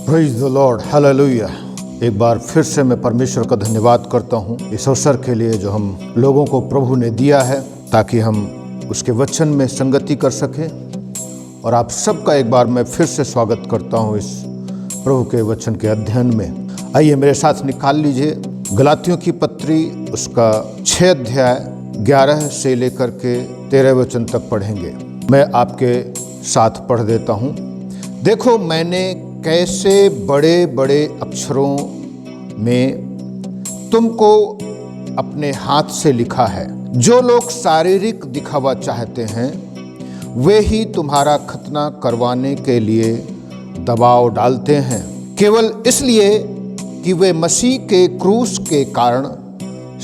Praise the Lord, hallelujah. एक बार फिर से मैं परमेश्वर का धन्यवाद करता हूँ इस अवसर के लिए जो हम लोगों को प्रभु ने दिया है ताकि हम उसके वचन में संगति कर सकें। और आप सबका एक बार मैं फिर से स्वागत करता हूँ इस प्रभु के वचन के अध्ययन में। आइए मेरे साथ निकाल लीजिए गलातियों की पत्री, उसका 6 अध्याय 11 से लेकर के 13 वचन तक पढ़ेंगे। मैं आपके साथ पढ़ देता हूँ। देखो, मैंने कैसे बड़े बड़े अक्षरों में तुमको अपने हाथ से लिखा है। जो लोग शारीरिक दिखावा चाहते हैं वे ही तुम्हारा खतना करवाने के लिए दबाव डालते हैं, केवल इसलिए कि वे मसीह के क्रूस के कारण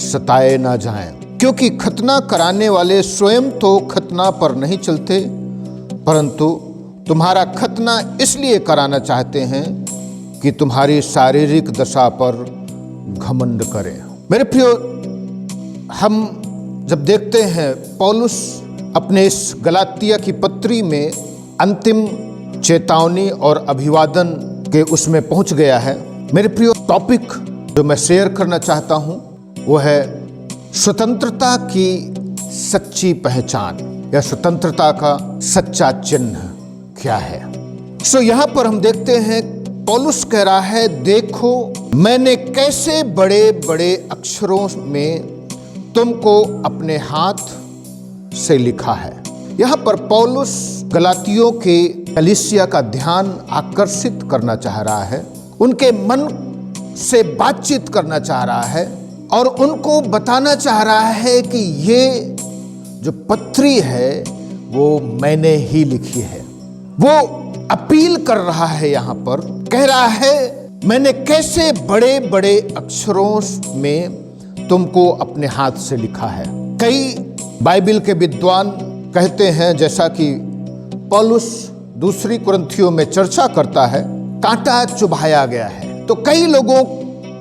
सताए ना जाएं। क्योंकि खतना कराने वाले स्वयं तो खतना पर नहीं चलते, परंतु तुम्हारा खतना इसलिए कराना चाहते हैं कि तुम्हारी शारीरिक दशा पर घमंड करें। मेरे प्रियो, हम जब देखते हैं पौलुस अपने इस गलातिया की पत्री में अंतिम चेतावनी और अभिवादन के उसमें पहुंच गया है। मेरे प्रियो, टॉपिक जो मैं शेयर करना चाहता हूं वो है स्वतंत्रता की सच्ची पहचान या स्वतंत्रता का सच्चा चिन्ह क्या है। यहाँ पर हम देखते हैं पौलुस कह रहा है, देखो मैंने कैसे बड़े बड़े अक्षरों में तुमको अपने हाथ से लिखा है। यहाँ पर पौलुस गलातियों के कलीसिया का ध्यान आकर्षित करना चाह रहा है, उनके मन से बातचीत करना चाह रहा है और उनको बताना चाह रहा है कि ये जो पत्री है वो मैंने ही लिखी है। वो अपील कर रहा है, यहाँ पर कह रहा है, मैंने कैसे बड़े बड़े अक्षरों में तुमको अपने हाथ से लिखा है। कई बाइबल के विद्वान कहते हैं, जैसा कि पौलुस दूसरी कुरिन्थियों में चर्चा करता है, कांटा चुभाया गया है। तो कई लोगों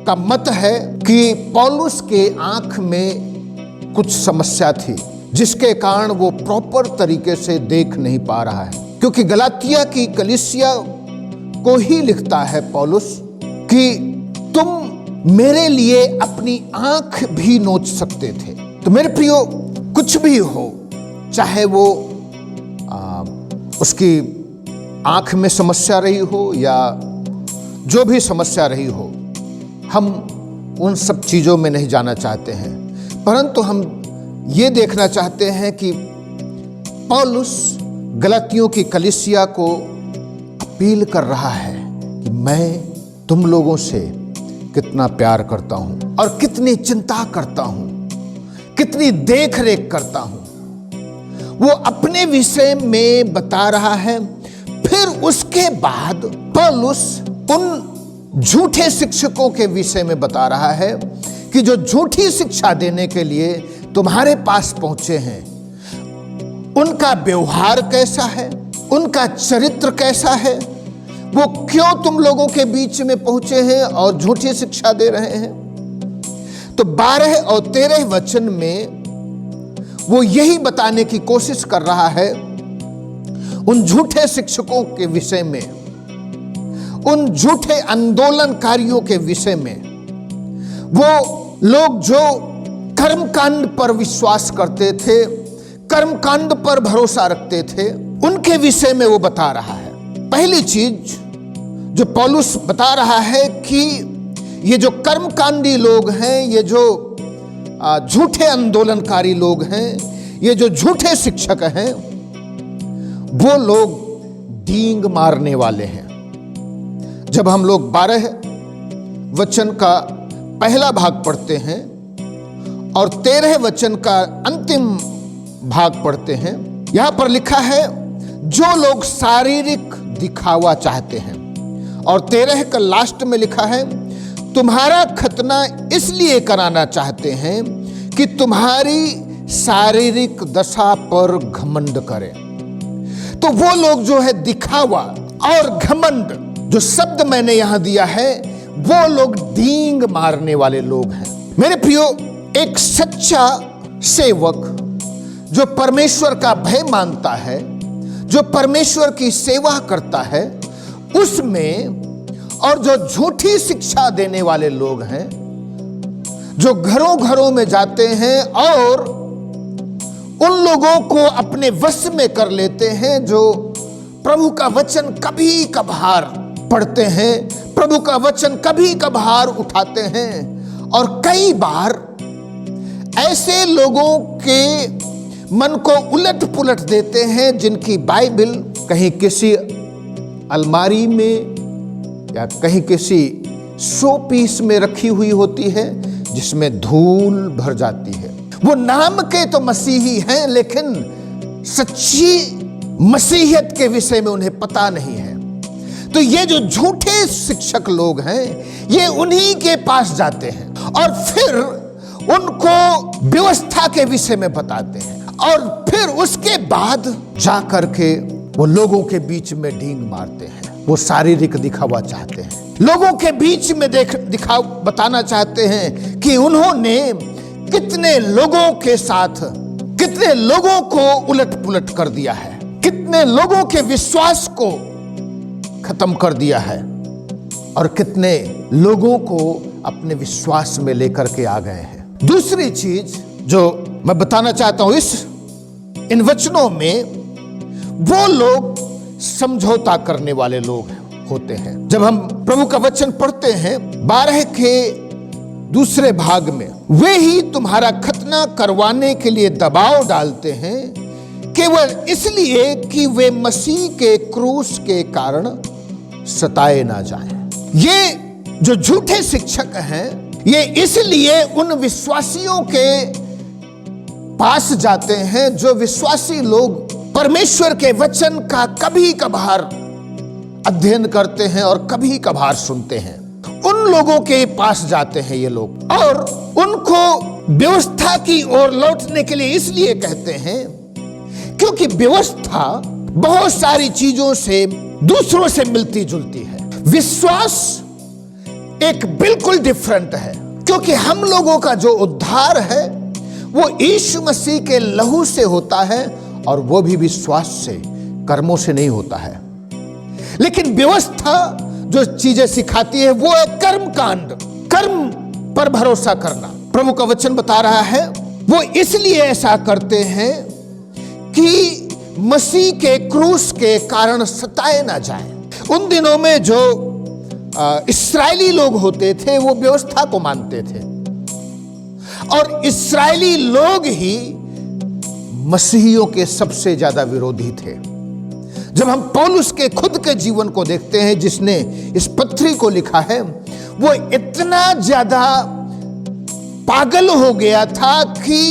का मत है कि पौलुस के आंख में कुछ समस्या थी जिसके कारण वो प्रॉपर तरीके से देख नहीं पा रहा है। क्योंकि गलातिया की कलीसिया को ही लिखता है पौलुस कि तुम मेरे लिए अपनी आंख भी नोच सकते थे। तो मेरे प्रियो, कुछ भी हो, चाहे वो उसकी आंख में समस्या रही हो या जो भी समस्या रही हो, हम उन सब चीजों में नहीं जाना चाहते हैं, परंतु हम ये देखना चाहते हैं कि पौलुस गलातियों की कलीसिया को अपील कर रहा है कि मैं तुम लोगों से कितना प्यार करता हूं और कितनी चिंता करता हूं, कितनी देख रेख करता हूं। वो अपने विषय में बता रहा है। फिर उसके बाद पौलुस उन झूठे शिक्षकों के विषय में बता रहा है कि जो झूठी शिक्षा देने के लिए तुम्हारे पास पहुंचे हैं, उनका व्यवहार कैसा है, उनका चरित्र कैसा है, वो क्यों तुम लोगों के बीच में पहुंचे हैं और झूठी शिक्षा दे रहे हैं। तो 12 और 13 वचन में वो यही बताने की कोशिश कर रहा है उन झूठे शिक्षकों के विषय में, उन झूठे आंदोलनकारियों के विषय में। वो लोग जो कर्मकांड पर विश्वास करते थे, कर्मकांड पर भरोसा रखते थे, उनके विषय में वो बता रहा है। पहली चीज जो पौलुस बता रहा है कि ये जो कर्मकांडी लोग हैं, ये जो झूठे आंदोलनकारी लोग हैं, ये जो झूठे शिक्षक हैं, वो लोग डींग मारने वाले हैं। जब हम लोग 12 वचन का पहला भाग पढ़ते हैं और 13 वचन का अंतिम भाग पढ़ते हैं, यहां पर लिखा है जो लोग शारीरिक दिखावा चाहते हैं, और 13 का लास्ट में लिखा है तुम्हारा खतना इसलिए कराना चाहते हैं कि तुम्हारी शारीरिक दशा पर घमंड करें। तो वो लोग जो है दिखावा और घमंड, जो शब्द मैंने यहां दिया है, वो लोग डींग मारने वाले लोग हैं। मेरे प्रियो, एक सच्चा सेवक जो परमेश्वर का भय मानता है, जो परमेश्वर की सेवा करता है, उसमें और जो झूठी शिक्षा देने वाले लोग हैं, जो घरों घरों में जाते हैं और उन लोगों को अपने वश में कर लेते हैं, जो प्रभु का वचन कभी कभार पढ़ते हैं, प्रभु का वचन कभी कभार उठाते हैं, और कई बार ऐसे लोगों के मन को उलट पुलट देते हैं, जिनकी बाइबल कहीं किसी अलमारी में या कहीं किसी शो पीस में रखी हुई होती है, जिसमें धूल भर जाती है। वो नाम के तो मसीही हैं, लेकिन सच्ची मसीहियत के विषय में उन्हें पता नहीं है। तो ये जो झूठे शिक्षक लोग हैं, ये उन्हीं के पास जाते हैं और फिर उनको व्यवस्था के विषय में बताते हैं, और फिर उसके बाद जाकर के वो लोगों के बीच में डींग मारते हैं। वो शारीरिक दिखावा चाहते हैं, लोगों के बीच में बताना चाहते हैं कि उन्होंने कितने लोगों के साथ, कितने लोगों को उलट पुलट कर दिया है, कितने लोगों के विश्वास को खत्म कर दिया है, और कितने लोगों को अपने विश्वास में लेकर के आ गए हैं। दूसरी चीज जो मैं बताना चाहता हूं इन वचनों में, वो लोग समझौता करने वाले लोग होते हैं। जब हम प्रभु का वचन पढ़ते हैं 12 के दूसरे भाग में, वे ही तुम्हारा खतना करवाने के लिए दबाव डालते हैं, केवल इसलिए कि वे मसीह के क्रूस के कारण सताए ना जाएं। ये जो झूठे शिक्षक हैं, ये इसलिए उन विश्वासियों के पास जाते हैं, जो विश्वासी लोग परमेश्वर के वचन का कभी कभार अध्ययन करते हैं और कभी कभार सुनते हैं। उन लोगों के पास जाते हैं ये लोग, और उनको व्यवस्था की ओर लौटने के लिए इसलिए कहते हैं क्योंकि व्यवस्था बहुत सारी चीजों से दूसरों से मिलती जुलती है। विश्वास एक बिल्कुल डिफरेंट है, क्योंकि हम लोगों का जो उद्धार है वो यीशु मसीह के लहू से होता है, और वो भी विश्वास से, कर्मों से नहीं होता है। लेकिन व्यवस्था जो चीजें सिखाती है वो है कर्म कांड, कर्म पर भरोसा करना। प्रभु का वचन बता रहा है वो इसलिए ऐसा करते हैं कि मसीह के क्रूस के कारण सताए ना जाएं। उन दिनों में जो इस्राएली लोग होते थे, वो व्यवस्था को मानते थे, और इस्राएली लोग ही मसीहियों के सबसे ज्यादा विरोधी थे। जब हम पौलुस के खुद के जीवन को देखते हैं, जिसने इस पत्री को लिखा है, वो इतना ज्यादा पागल हो गया था कि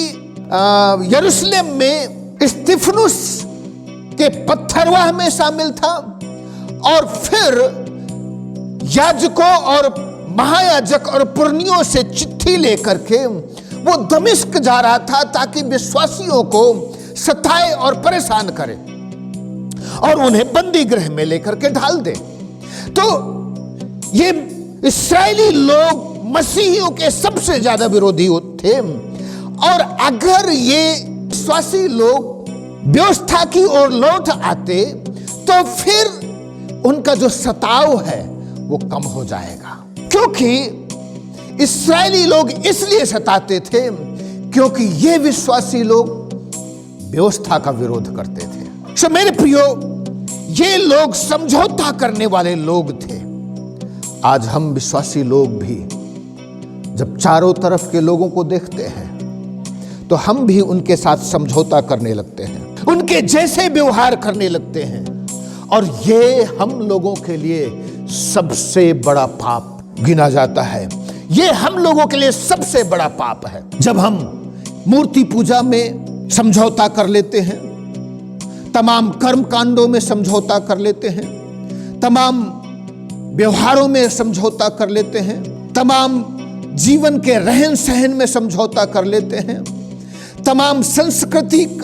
यरूशलेम में स्तिफनुस के पत्थरवाह में शामिल था, और फिर याजकों और महायाजक और पुरनियों से चिट्ठी लेकर के वो दमिश्क जा रहा था, ताकि विश्वासियों को सताए और परेशान करे और उन्हें बंदी गृह में लेकर के ढाल दे। तो ये इस्राएली लोग मसीहियों के सबसे ज्यादा विरोधी थे, और अगर ये विश्वासी लोग व्यवस्था की ओर लौट आते, तो फिर उनका जो सताव है वो कम हो जाएगा। क्योंकि इस्राएली लोग इसलिए सताते थे क्योंकि ये विश्वासी लोग व्यवस्था का विरोध करते थे। सो मेरे प्रियो, ये लोग समझौता करने वाले लोग थे। आज हम विश्वासी लोग भी जब चारों तरफ के लोगों को देखते हैं, तो हम भी उनके साथ समझौता करने लगते हैं, उनके जैसे व्यवहार करने लगते हैं, और ये हम लोगों के लिए सबसे बड़ा पाप गिना जाता है। ये हम लोगों के लिए सबसे बड़ा पाप है। जब हम मूर्ति पूजा में समझौता कर लेते हैं, तमाम कर्म कांडों में समझौता कर लेते हैं, तमाम व्यवहारों में समझौता कर लेते हैं, तमाम जीवन के रहन सहन में समझौता कर लेते हैं, तमाम सांस्कृतिक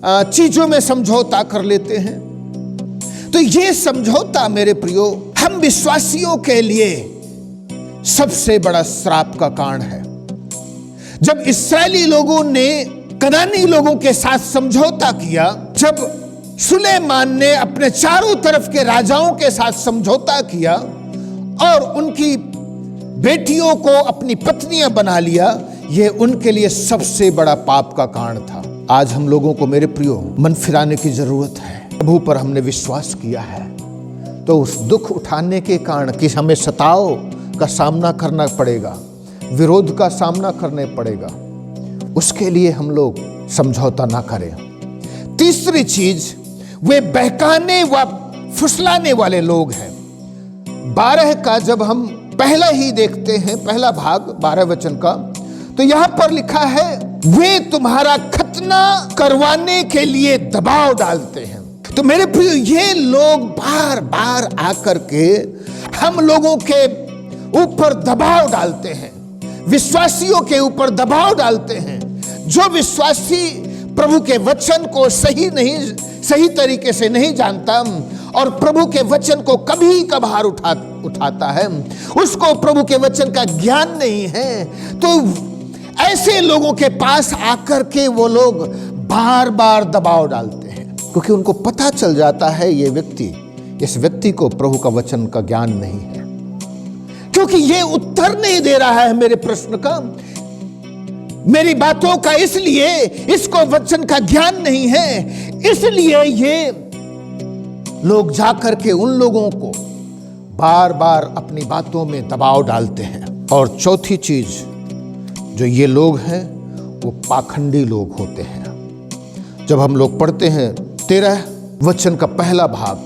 चीजों में समझौता कर लेते हैं। तो ये समझौता मेरे प्रियो हम विश्वासियों के लिए सबसे बड़ा श्राप का कारण है। जब इस्राएली लोगों ने कनानी लोगों के साथ समझौता किया, जब सुलेमान ने अपने चारों तरफ के राजाओं के साथ समझौता किया और उनकी बेटियों को अपनी पत्नियां बना लिया, ये उनके लिए सबसे बड़ा पाप का कारण था। आज हम लोगों को मेरे प्रियो मन फिराने की जरूरत है। प्रभु पर हमने विश्वास किया है तो उस दुख उठाने के कारण कि हमें सताव का सामना करना पड़ेगा, विरोध का सामना करने पड़ेगा, उसके लिए हम लोग समझौता ना करें। तीसरी चीज, वे बहकाने व फुसलाने वाले लोग हैं। 12 का जब हम पहला ही देखते हैं, पहला भाग 12 वचन का, तो यहां पर लिखा है वे तुम्हारा खतना करवाने के लिए दबाव डालते हैं। तो मेरे प्रिय, ये लोग बार बार आकर के हम लोगों के ऊपर दबाव डालते हैं, विश्वासियों के ऊपर दबाव डालते हैं। जो विश्वासी प्रभु के वचन को सही तरीके से नहीं जानता और प्रभु के वचन को कभी कभार उठाता है, उसको प्रभु के वचन का ज्ञान नहीं है, तो ऐसे लोगों के पास आकर के वो लोग बार बार दबाव डालते हैं, क्योंकि उनको पता चल जाता है इस व्यक्ति को प्रभु का वचन का ज्ञान नहीं है, क्योंकि ये उत्तर नहीं दे रहा है मेरे प्रश्न का, मेरी बातों का, इसलिए इसको वचन का ज्ञान नहीं है, इसलिए ये लोग जाकर के उन लोगों को बार बार अपनी बातों में दबाव डालते हैं। और चौथी चीज, जो ये लोग हैं वो पाखंडी लोग होते हैं। जब हम लोग पढ़ते हैं 13 वचन का पहला भाग,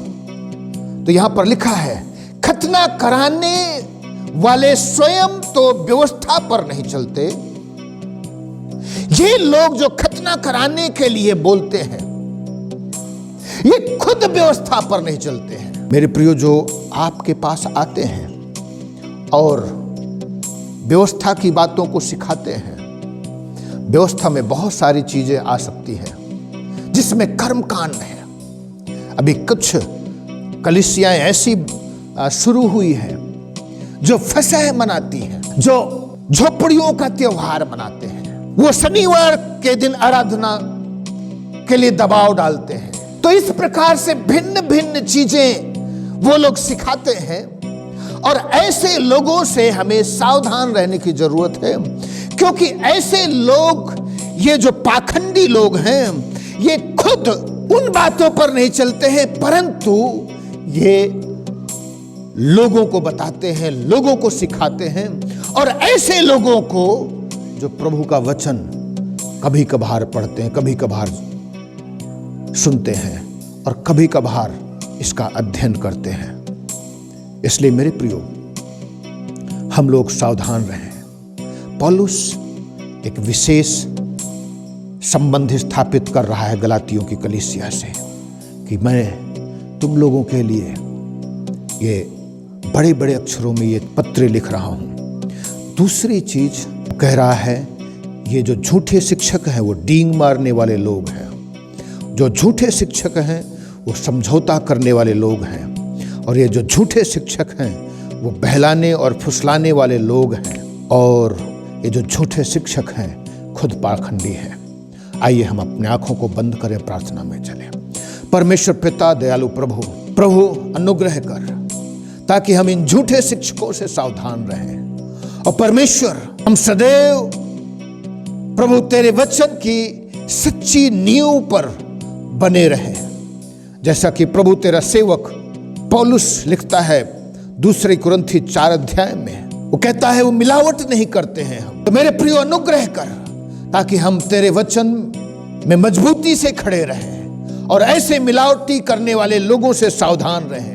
तो यहां पर लिखा है खतना कराने वाले स्वयं तो व्यवस्था पर नहीं चलते। ये लोग जो खतना कराने के लिए बोलते हैं, ये खुद व्यवस्था पर नहीं चलते हैं। मेरे प्रियो, जो आपके पास आते हैं और व्यवस्था की बातों को सिखाते हैं, व्यवस्था में बहुत सारी चीजें आ सकती हैं जिसमें कर्मकांड है। अभी कुछ कलीसियाएं ऐसी शुरू हुई है जो फसह मनाती हैं, जो झोपड़ियों का त्योहार मनाते हैं, वो शनिवार के दिन आराधना के लिए दबाव डालते हैं। तो इस प्रकार से भिन्न भिन्न चीजें वो लोग सिखाते हैं, और ऐसे लोगों से हमें सावधान रहने की जरूरत है, क्योंकि ऐसे लोग, ये जो पाखंडी लोग हैं, ये खुद उन बातों पर नहीं चलते हैं, परंतु ये लोगों को बताते हैं, लोगों को सिखाते हैं। और ऐसे लोगों को जो प्रभु का वचन कभी कभार पढ़ते हैं, कभी कभार सुनते हैं और कभी कभार इसका अध्ययन करते हैं। इसलिए मेरे प्रियो, हम लोग सावधान रहें। पौलुस एक विशेष संबंध स्थापित कर रहा है गलातियों की कलीसिया से कि मैं तुम लोगों के लिए ये बड़े बड़े अक्षरों में ये पत्र लिख रहा हूं। दूसरी चीज कह रहा है, ये जो झूठे शिक्षक हैं वो डींग मारने वाले लोग हैं, जो झूठे शिक्षक हैं वो समझौता करने वाले लोग हैं, और ये जो झूठे शिक्षक हैं वो बहलाने और फुसलाने वाले लोग हैं, और ये जो झूठे शिक्षक हैं खुद पाखंडी हैं। आइए हम अपने आंखों को बंद करें, प्रार्थना में चलें। परमेश्वर पिता दयालु प्रभु अनुग्रह कर, ताकि हम इन झूठे शिक्षकों से सावधान रहें। और परमेश्वर, हम सदैव प्रभु तेरे वचन की सच्ची नींव पर बने रहें, जैसा कि प्रभु तेरा सेवक पौलुस लिखता है 2 कुरिन्थी 4 अध्याय में, वो कहता है वो मिलावट नहीं करते हैं हम। तो मेरे प्रिय अनुग्रह कर, ताकि हम तेरे वचन में मजबूती से खड़े रहें और ऐसे मिलावटी करने वाले लोगों से सावधान रहें।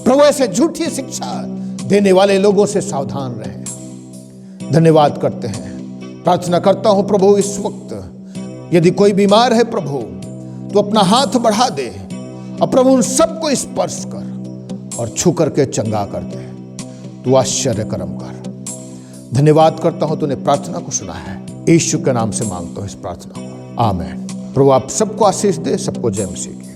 प्रभु, ऐसे झूठी शिक्षा देने वाले लोगों से सावधान रहें। धन्यवाद करते हैं। प्रार्थना करता हूं प्रभु, इस वक्त यदि कोई बीमार है प्रभु, तो अपना हाथ बढ़ा दे और प्रभु उन सबको स्पर्श कर और छू करके चंगा कर दे। तू आश्चर्य कर्म कर। धन्यवाद करता हूं, तूने प्रार्थना को सुना है। यीशु के नाम से मांगता हूँ इस प्रार्थना को, आमीन। प्रभु आप सबको आशीष दे, सबको जय मसीह की।